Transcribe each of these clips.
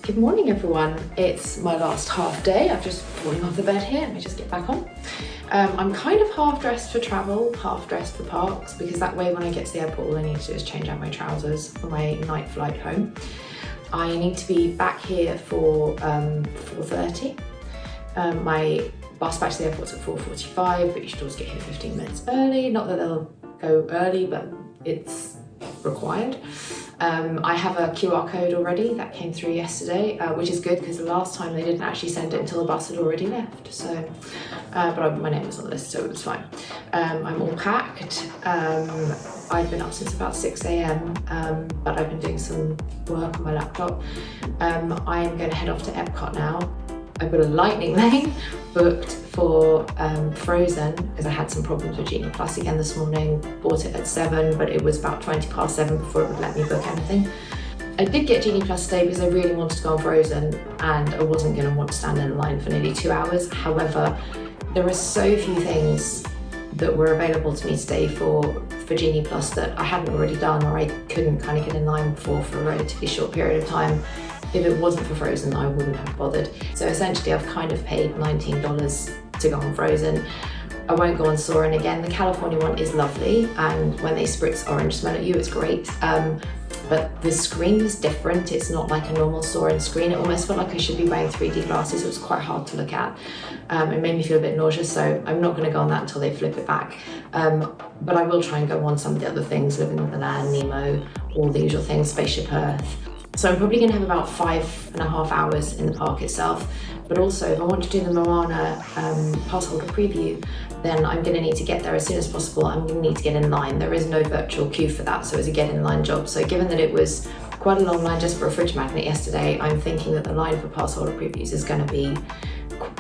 Good morning everyone, it's my last half day. I've just fallen off the bed here, let me just get back on. I'm kind of half dressed for travel, half dressed for parks, because that way when I get to the airport all I need to do is change out my trousers for my night flight home. I need to be back here for 4:30. My bus back to the airport's at 4:45, but you should always get here 15 minutes early. Not that they'll go early, but it's required. I have a QR code already that came through yesterday, which is good because the last time they didn't actually send it until the bus had already left. So, but my name was on the list, so it was fine. I'm all packed. I've been up since about 6 a.m, but I've been doing some work on my laptop. I'm going to head off to Epcot now. I've got a lightning lane booked for Frozen because I had some problems with Genie Plus again this morning. Bought it at 7, but it was about 20 past 7 before it would let me book anything. I did get Genie Plus today because I really wanted to go on Frozen and I wasn't going to want to stand in line for nearly 2 hours. However, there are so few things that were available to me today for Genie Plus that I hadn't already done or I couldn't kind of get in line for a relatively short period of time. If it wasn't for Frozen, I wouldn't have bothered. So essentially I've kind of paid $19 to go on Frozen. I won't go on Soarin' again. The California one is lovely, and when they spritz orange smell at you, it's great. But the screen was different. It's not like a normal Soarin' screen. It almost felt like I should be wearing 3D glasses. It was quite hard to look at. It made me feel a bit nauseous, so I'm not gonna go on that until they flip it back. But I will try and go on some of the other things, Living with the Land, Nemo, all the usual things, Spaceship Earth. So I'm probably gonna have about 5.5 hours in the park itself, but also if I want to do the Moana pass holder preview, then I'm gonna need to get there as soon as possible. I'm gonna need to get in line. There is no virtual queue for that, so it's a get in line job. So given that it was quite a long line just for a fridge magnet yesterday, I'm thinking that the line for pass holder previews is gonna be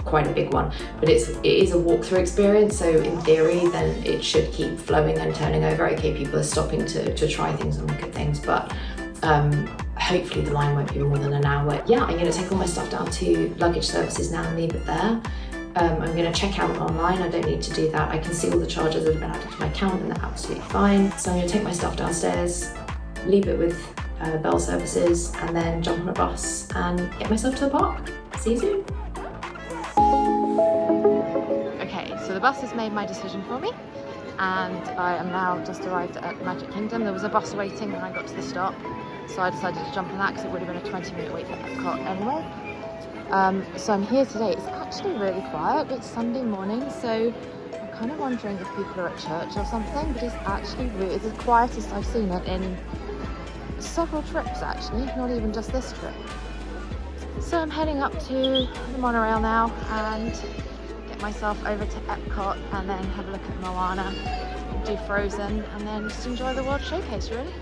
quite a big one, but it is a walkthrough experience, so in theory then it should keep flowing and turning over. Okay, people are stopping to try things and look at things, but hopefully the line won't be more than an hour. Yeah, I'm going to take all my stuff down to luggage services now and leave it there. I'm going to check out online. I don't need to do that. I can see all the charges that have been added to my account and they're absolutely fine. So I'm going to take my stuff downstairs, leave it with Bell Services, and then jump on a bus and get myself to the park. See you soon. Okay, so the bus has made my decision for me, and I am now just arrived at Magic Kingdom. There was a bus waiting when I got to the stop, so I decided to jump on that because it would have been a 20-minute wait for Epcot anyway. So I'm here today. It's actually really quiet. It's Sunday morning, so I'm kind of wondering if people are at church or something, but it's actually really, it's the quietest I've seen it in several trips actually, not even just this trip. So I'm heading up to the monorail now and get myself over to Epcot and then have a look at Moana, do Frozen, and then just enjoy the World Showcase really.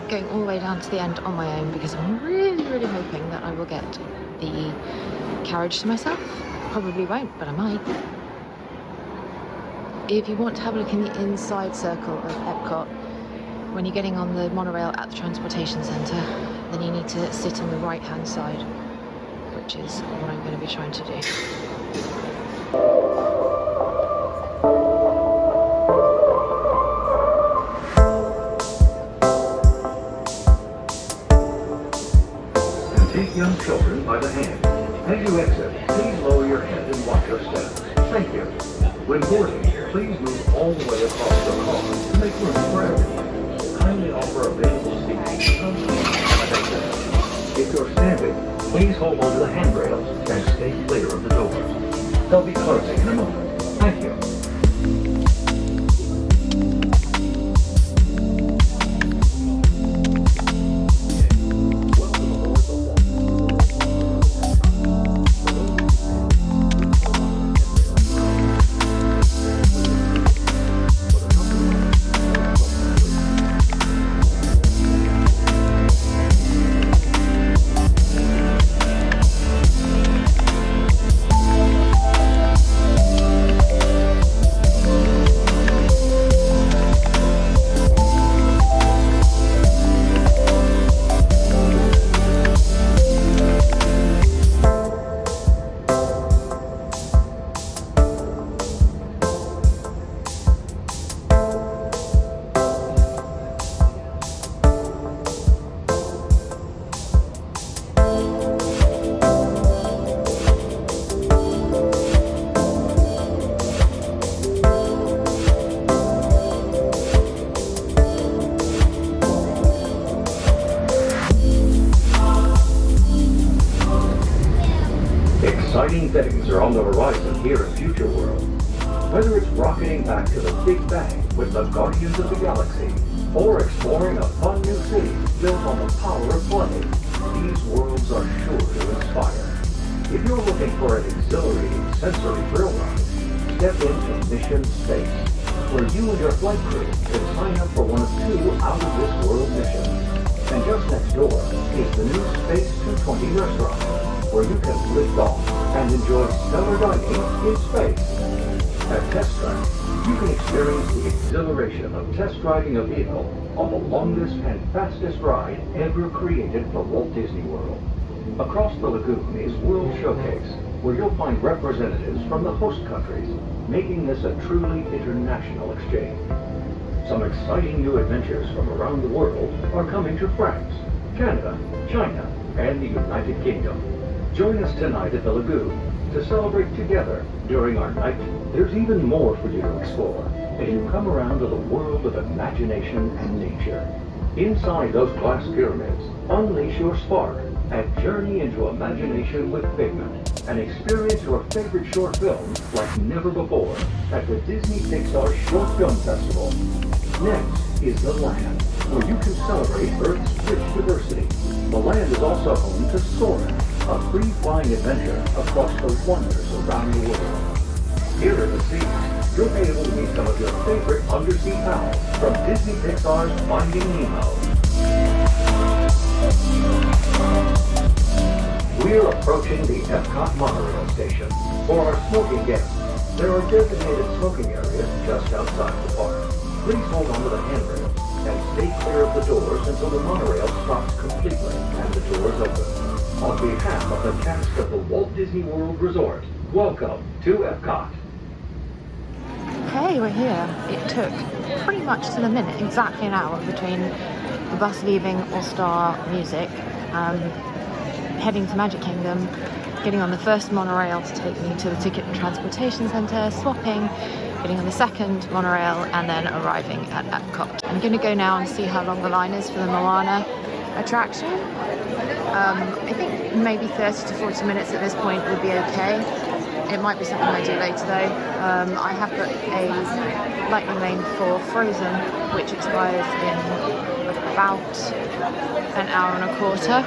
going all the way down to the end on my own because I'm really, really hoping that I will get the carriage to myself. Probably won't, but I might. If you want to have a look in the inside circle of Epcot, when you're getting on the monorail at the transportation centre, then you need to sit on the right-hand side, which is what I'm going to be trying to do. Take young children by the hand. As you exit, please lower your head and watch your steps. Thank you. When boarding, please move all the way across the car to make room for everyone. Kindly offer available seats. If you're standing, please hold onto the handrails and stay clear of the doors. They'll be closing in a moment. Thank you. Exciting things are on the horizon here in Future World. Whether it's rocketing back to the Big Bang with the Guardians of the Galaxy, or exploring a fun new city built on the power of play, these worlds are sure to inspire. If you're looking for an exhilarating sensory thrill ride, step into Mission Space, where you and your flight crew can sign up for one of 2 out-of-this-world missions. And just next door is the new Space 220 restaurant, where you can lift off and enjoy stellar dining in space. At Test Track, you can experience the exhilaration of test driving a vehicle on the longest and fastest ride ever created for Walt Disney World. Across the lagoon is World Showcase, where you'll find representatives from the host countries, making this a truly international exchange. Some exciting new adventures from around the world are coming to France, Canada, China, and the United Kingdom. Join us tonight at the lagoon to celebrate together during our night. There's even more for you to explore as you come around to the world of imagination and nature. Inside those glass pyramids, unleash your spark and journey into imagination with Figment and experience your favorite short films like never before at the Disney Pixar Short Film Festival. Next is the land, where you can celebrate Earth's rich diversity. The land is also home to Soarin', a free-flying adventure across the wonders around the world. Here at the sea, you'll be able to meet some of your favorite undersea pals from Disney Pixar's Finding Nemo. We're approaching the Epcot monorail station. For our smoking guests, there are designated smoking areas just outside the park. Please hold onto the handrails and stay clear of the doors until the monorail stops completely and the doors open. On behalf of the cast of the Walt Disney World Resort, welcome to Epcot. Okay, we're here. It took pretty much to the minute, exactly an hour between the bus leaving All Star Music, heading to Magic Kingdom, getting on the first monorail to take me to the Ticket and Transportation Centre, swapping, getting on the second monorail, and then arriving at Epcot. I'm going to go now and see how long the line is for the Moana attraction. I think maybe 30 to 40 minutes at this point would be okay. It might be something I do later though. I have booked a lightning lane for Frozen, which expires in about an hour and a quarter.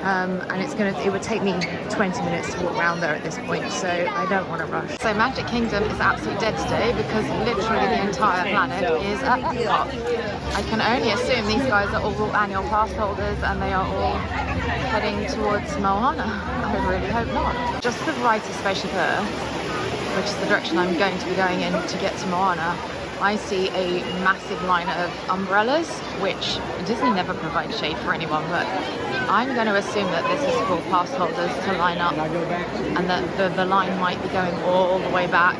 And it would take me 20 minutes to walk around there at this point, so I don't want to rush. So Magic Kingdom is absolutely dead today because literally the entire planet is at Epcot. I can only assume these guys are all annual pass holders and they are all heading towards Moana. I really hope not. Just to the right of Spaceship Earth, which is the direction I'm going to be going in to get to Moana, I see a massive line of umbrellas, which Disney never provides shade for anyone, but I'm going to assume that this is for pass holders to line up, and that the line might be going all the way back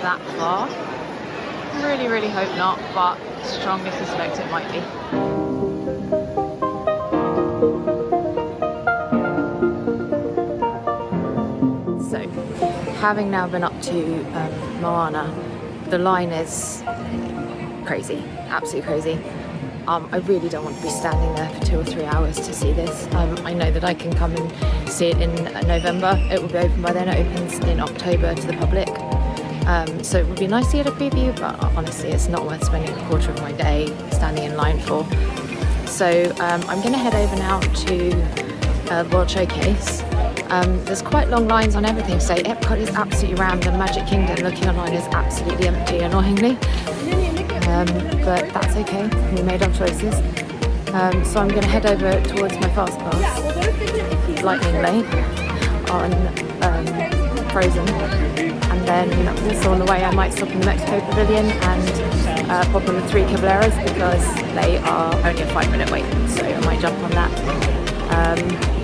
that far. Really, really hope not, but strongly suspect it might be. So, having now been up to Moana, the line is crazy, absolutely crazy. I really don't want to be standing there for 2 or 3 hours to see this. I know that I can come and see it in November. It will be open by then. It opens in October to the public. So it would be nice to get a preview, but honestly it's not worth spending a quarter of my day standing in line for. So I'm going to head over now to World Showcase. There's quite long lines on everything, so Epcot is absolutely rammed and Magic Kingdom, looking online, is absolutely empty, annoyingly. But that's okay, we made our choices. So I'm going to head over towards my fast pass lightning lane on Frozen, and then also on the way I might stop in the Mexico Pavilion and pop on the 3 Caballeros because they are only a 5-minute wait, so I might jump on that.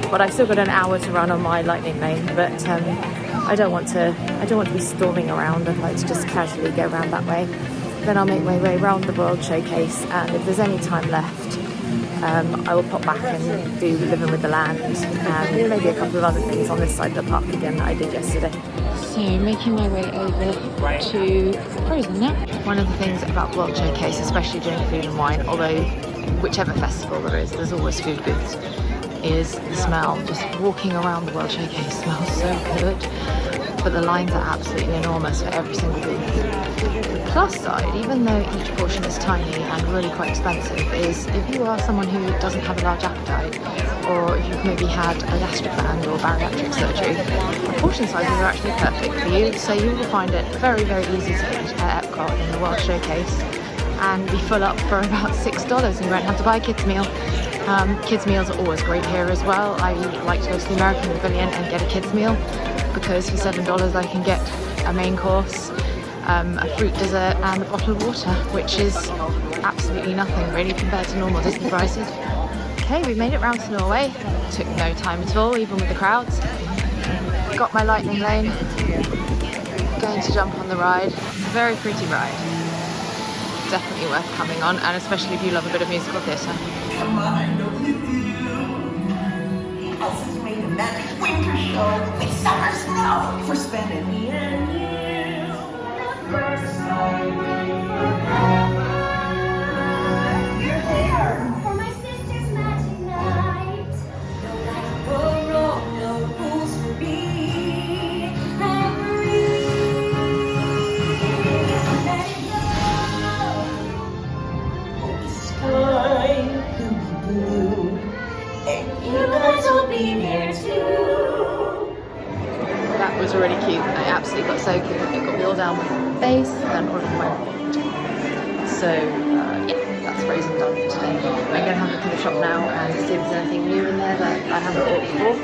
But I've still got an hour to run on my lightning lane, but I don't want to be storming around. I'd like to just casually go around that way. Then I'll make my way around the World Showcase, and if there's any time left, I will pop back and do Living with the Land and maybe a couple of other things on this side of the park again that I did yesterday. So making my way over to Frozen now. One of the things about World Showcase, especially during Food and Wine, although whichever festival there is, there's always food booths, is the smell. Just walking around the World Showcase smells so good, but the lines are absolutely enormous for every single booth. The plus side, even though each portion is tiny and really quite expensive, is if you are someone who doesn't have a large appetite, or if you've maybe had a gastric band or bariatric surgery, the portion sizes are actually perfect for you, so you will find it very, very easy to eat at Epcot in the World Showcase and be full up for about $6 and you won't have to buy a kids meal. Kids meals are always great here as well. I like to go to the American Pavilion and get a kids meal because for $7 I can get a main course, a fruit dessert and a bottle of water, which is absolutely nothing really compared to normal Disney prices. Okay, we made it round to Norway. Took no time at all, even with the crowds. Got my lightning lane. Going to jump on the ride. Very pretty ride. Definitely worth coming on, and especially if you love a bit of musical theatre. Elsa's made a magic winter show with summer snow for spending me and you. First time forever. You're here For my sister's magic night. No light will roll, no rules for me. Let it go. Oh, the sky will be blue, and you guys will be there too. That was really cute. I absolutely got so cute. It got me all down my face and all of my... So yeah, that's Frozen done for today. I'm going to have a look in the shop now and see if there's anything new in there that I haven't bought before.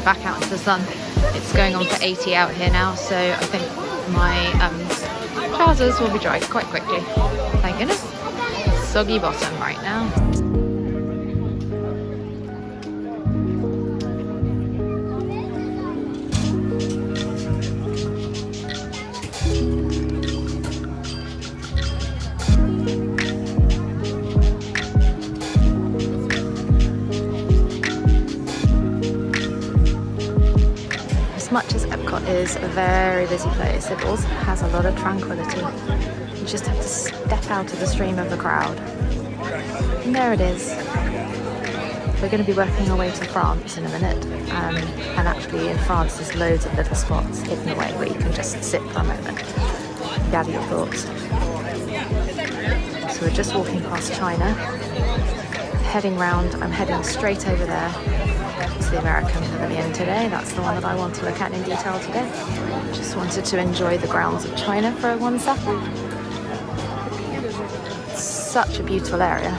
Back out into the sun. It's going on for 80 out here now, so I think my trousers will be dry quite quickly. Thank goodness. Soggy bottom right now. as much as Epcot is a very busy place, it also has a lot of tranquility. You just have to step out of the stream of the crowd. And there it is. We're going to be working our way to France in a minute, and actually in France there's loads of little spots hidden away where you can just sit for a moment, gather your thoughts. So we're just walking past China, heading round. I'm heading straight over there to the American Pavilion today. That's the one that I want to look at in detail today. Just wanted to enjoy the grounds of China for 1 second. It's such a beautiful area.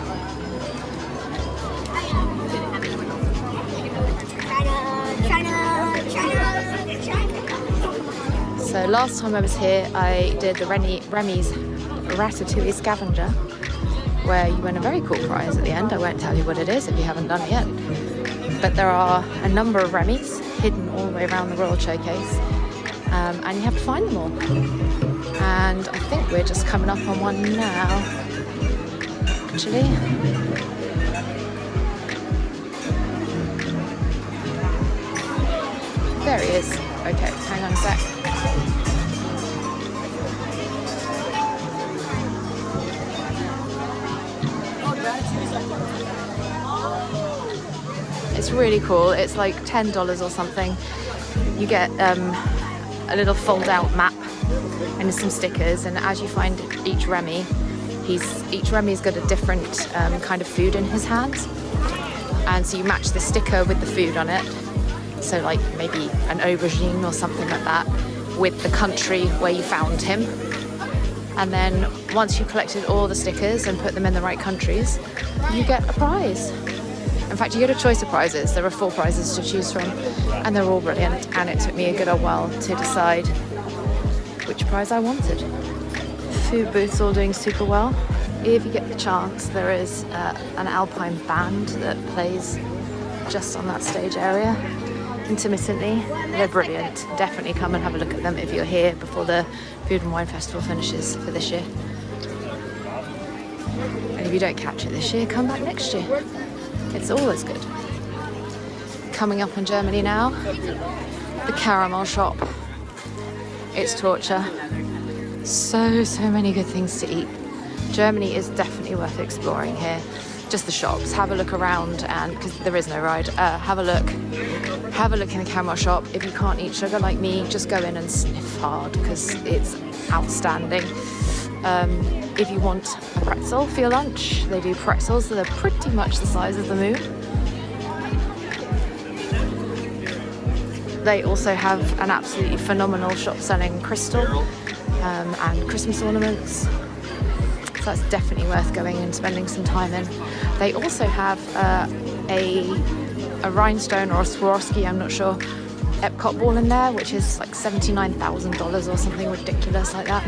So last time I was here, I did the Remy's Ratatouille Scavenger, where you win a very cool prize at the end. I won't tell you what it is if you haven't done it yet. But there are a number of Remy's hidden all the way around the Royal Showcase, and you have to find them all. And I think we're just coming up on one now, actually. There he is. Okay, hang on a sec. It's really cool. It's like $10 or something. You get a little fold-out map and some stickers, and as you find each Remy, each Remy's got a different kind of food in his hands, and so you match the sticker with the food on it. So like maybe an aubergine or something like that with the country where you found him. And then once you've collected all the stickers and put them in the right countries, you get a prize. In fact, you get a choice of prizes. There are 4 prizes to choose from, and they're all brilliant. And it took me a good old while to decide which prize I wanted. Food booths all doing super well. If you get the chance, there is an alpine band that plays just on that stage area intermittently. They're brilliant. Definitely come and have a look at them if you're here before the Food and Wine Festival finishes for this year. And if you don't catch it this year, come back next year. It's always good. Coming up in Germany now, the caramel shop. It's torture. So many good things to eat. Germany is definitely worth exploring here. Just the shops. Have a look around, and because there is no ride, have a look in the caramel shop. If you can't eat sugar like me, just go in and sniff hard because it's outstanding. If you want a pretzel for your lunch, they do pretzels that are pretty much the size of the moon. They also have an absolutely phenomenal shop selling crystal and Christmas ornaments. So that's definitely worth going and spending some time in. They also have a rhinestone or a Swarovski, I'm not sure, Epcot ball in there, which is like $79,000 or something ridiculous like that.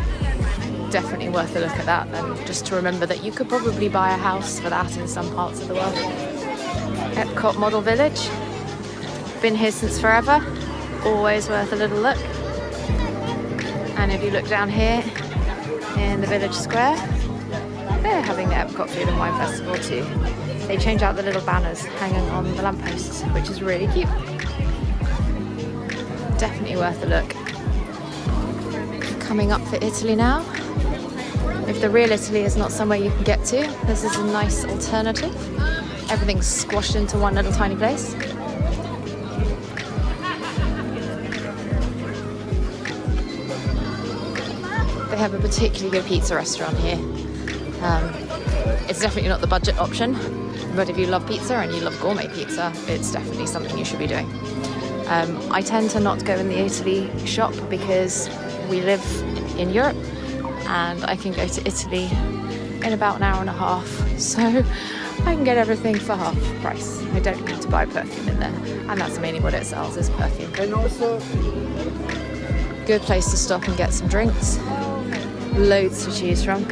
Definitely worth a look at that, and just to remember that you could probably buy a house for that in some parts of the world. Epcot Model Village. Been here since forever. Always worth a little look. And if you look down here in the village square, they're having the Epcot Food and Wine Festival too. They change out the little banners hanging on the lampposts, which is really cute. Definitely worth a look. Coming up for Italy now. If the real Italy is not somewhere you can get to, this is a nice alternative. Everything's squashed into one little tiny place. They have a particularly good pizza restaurant here. It's definitely not the budget option, but if you love pizza and you love gourmet pizza, it's definitely something you should be doing. I tend to not go in the Italy shop because we live in Europe and I can go to Italy in about an hour and a half, so I can get everything for half price. I don't need to buy perfume in there, and that's mainly what it sells, is perfume. And also, good place to stop and get some drinks. Loads to choose from.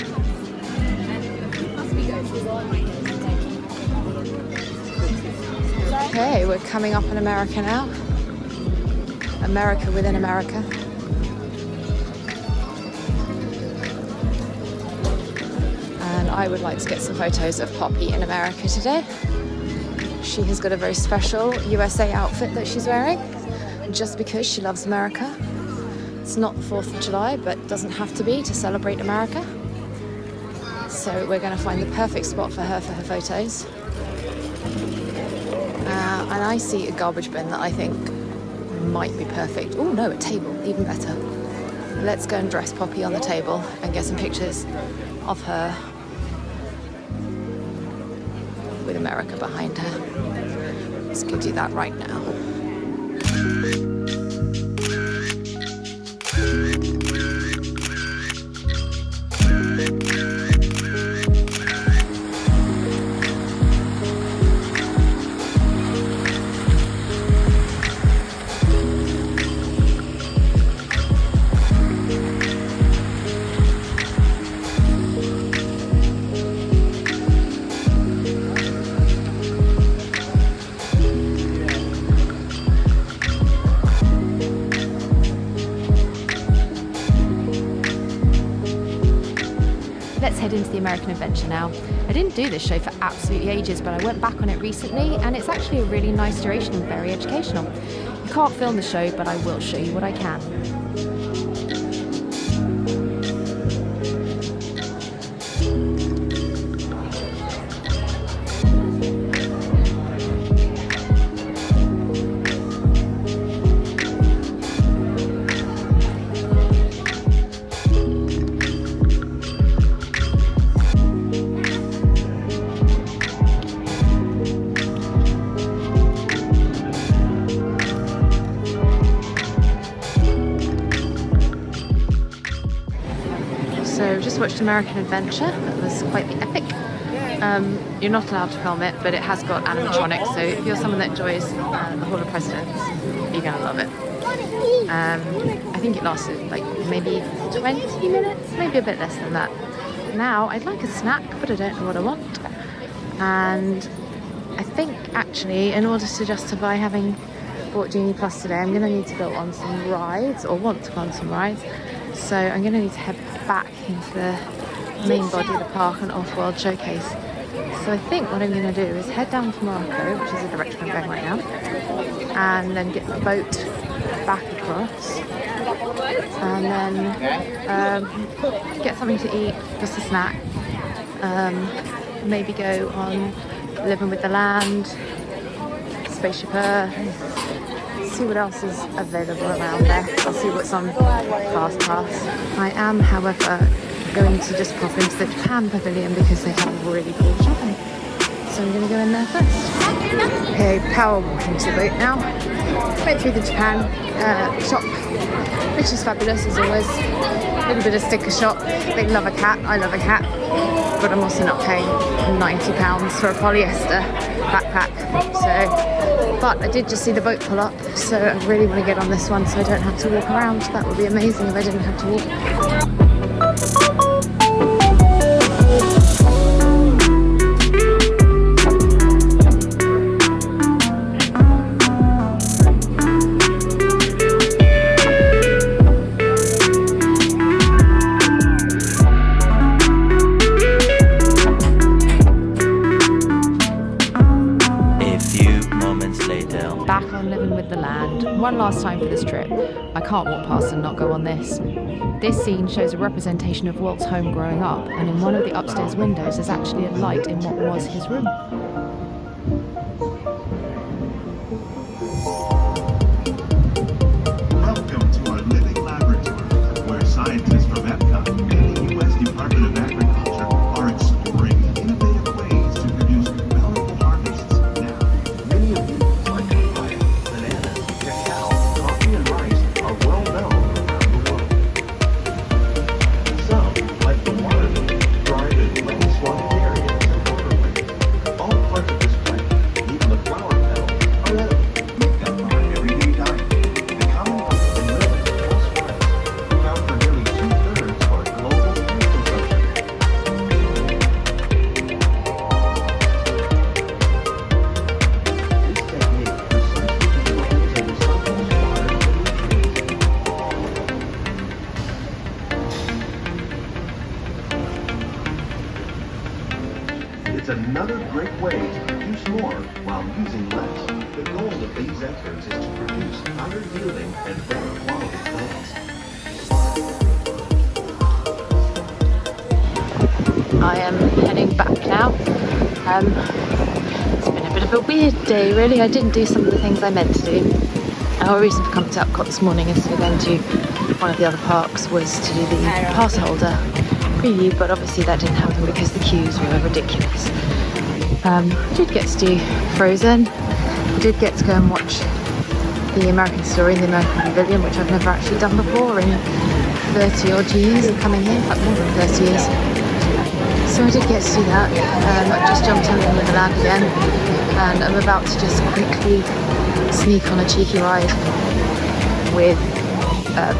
Okay, we're coming up in America now. America within America. And I would like to get some photos of Poppy in America today. She has got a very special USA outfit that she's wearing. just because she loves America. It's not the 4th of July, but doesn't have to be to celebrate America. So we're going to find the perfect spot for her photos. And I see a garbage bin that I think might be perfect. Oh no, a table, even better. Let's go and dress Poppy on the table and get some pictures of her with America behind her. Let's go do that right now. Let's head into the American Adventure now. I didn't do this show for absolutely ages, but I went back on it recently and it's actually a really nice duration and very educational. You can't film the show, but I will show you what I can. So just watched American Adventure. That was quite the epic. You're not allowed to film it, but it has got animatronics, so if you're someone that enjoys the Hall of Presidents, you're gonna love it. I think it lasted like maybe 20 minutes, maybe a bit less than that. Now I'd like a snack, but I don't know what I want. And I think actually, in order to justify having bought Genie Plus today, I'm gonna need to go on some rides, or want to go on some rides. So I'm going to need to head back into the main body of the park and Off-World Showcase. So I think what I'm going to do is head down to Morocco, which is the direction I'm going right now, and then get the boat back across, and then get something to eat, just a snack, maybe go on Living with the Land, Spaceship Earth, see what else is available around there. I'll see what's on Fast Pass. I am, however, going to just pop into the Japan Pavilion because they have really cool shopping. So I'm going to go in there first. Okay, power walking to the boat now. Went through the Japan shop, which is fabulous as always. A little bit of sticker shop. They love a cat, I love a cat. But I'm also not paying £90 for a polyester backpack. But I did just see the boat pull up, so I really want to get on this one so I don't have to walk around. That would be amazing if I didn't have to walk. Back on Living with the Land. One last time for this trip. I can't walk past and not go on this. This scene shows a representation of Walt's home growing up, and in one of the upstairs windows is actually a light in what was his room. Welcome to our living laboratory, where scientists from Epcot and the U.S. Department of Agriculture are exploring innovative ways to produce valuable harvests now. Many of these, like papaya, bananas, cacao, coffee, and rice, are well known around the world. Some, like the watermelon, thrive in many swampy areas and waterways. All parts of this plant, even the flower petals, are edible. these efforts is to produce higher yielding and better quality plants. I am heading back now. It's been a bit of a weird day really. I didn't do some of the things I meant to do. Our reason for coming to Epcot this morning instead of going to one of the other parks was to do the pass holder preview, but obviously that didn't happen because the queues were ridiculous. I did get to do Frozen. I did get to go and watch the American Story in the American Pavilion, which I've never actually done before in 30 odd years of coming here, like more than 30 years. So I did get to do that. I just jumped in Wonderland again, and I'm about to just quickly sneak on a cheeky ride with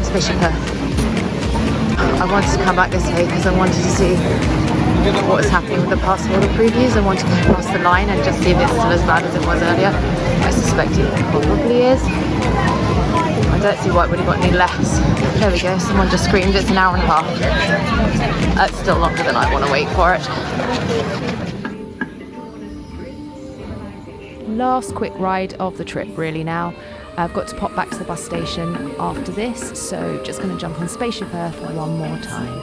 Spaceship Earth. I wanted to come back this day because I wanted to see what was happening with the pass holder previews. I wanted to go across the line and just see if it's still as bad as it was earlier. I suspect it probably is. I don't see why it would have got any less. There we go, someone just screamed it's an hour and a half. That's still longer than I want to wait for it. Last quick ride of the trip really now. I've got to pop back to the bus station after this, so just going to jump on Spaceship Earth one more time.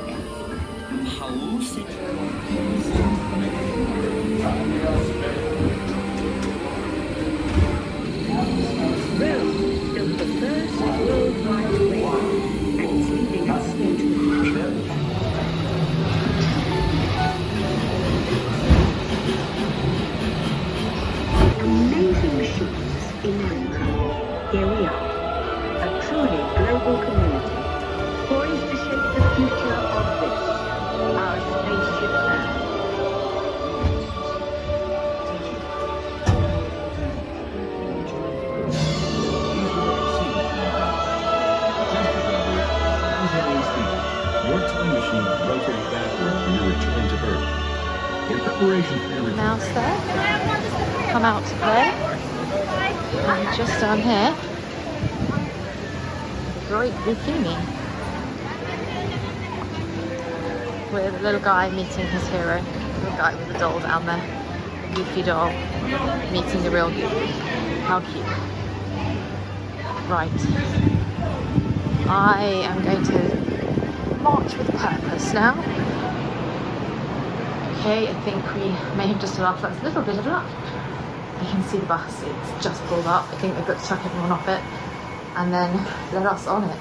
Amazing machines in America. Here we are, a truly global community, poised to shape the future of this, our spaceship Earth. Your time machine is rotating backward for your return to Earth. In preparation for your return. Mouse there. Come out to play. And just down here, the great bikini. With a little guy meeting his hero. Little guy with a doll down there. A goofy doll meeting the real Goofy. How cute. Right. I am going to march with purpose now. Okay, I think we may have just lost a little bit of luck. You can see the bus, it's just pulled up. I think they've got to chuck everyone off it and then let us on it.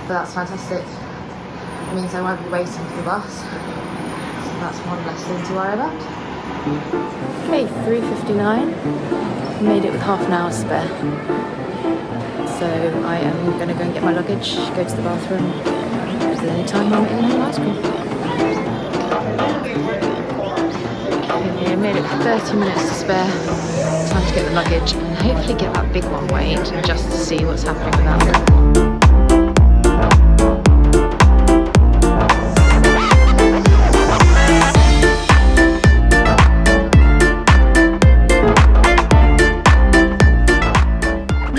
But that's fantastic. It means I won't be waiting for the bus. So that's one less thing to worry about. Okay, 3:59. Made it with half an hour to spare. So I am going to go and get my luggage, go to the bathroom. Is there any time I'm eating an ice cream? Okay, I made it 30 minutes to spare. Time to get the luggage and hopefully get that big one weighed just to see what's happening with that.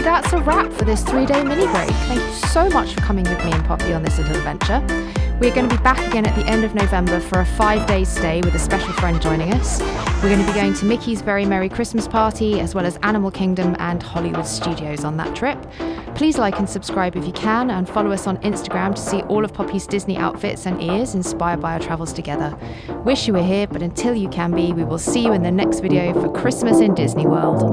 That's a wrap for this 3-day mini break. Thank you so much for coming with me and Poppy on this little adventure. We're going to be back again at the end of November for a 5-day stay with a special friend joining us. We're going to be going to Mickey's Very Merry Christmas Party, as well as Animal Kingdom and Hollywood Studios on that trip. Please like and subscribe if you can, and follow us on Instagram to see all of Poppy's Disney outfits and ears inspired by our travels together. Wish you were here, but until you can be, we will see you in the next video for Christmas in Disney World.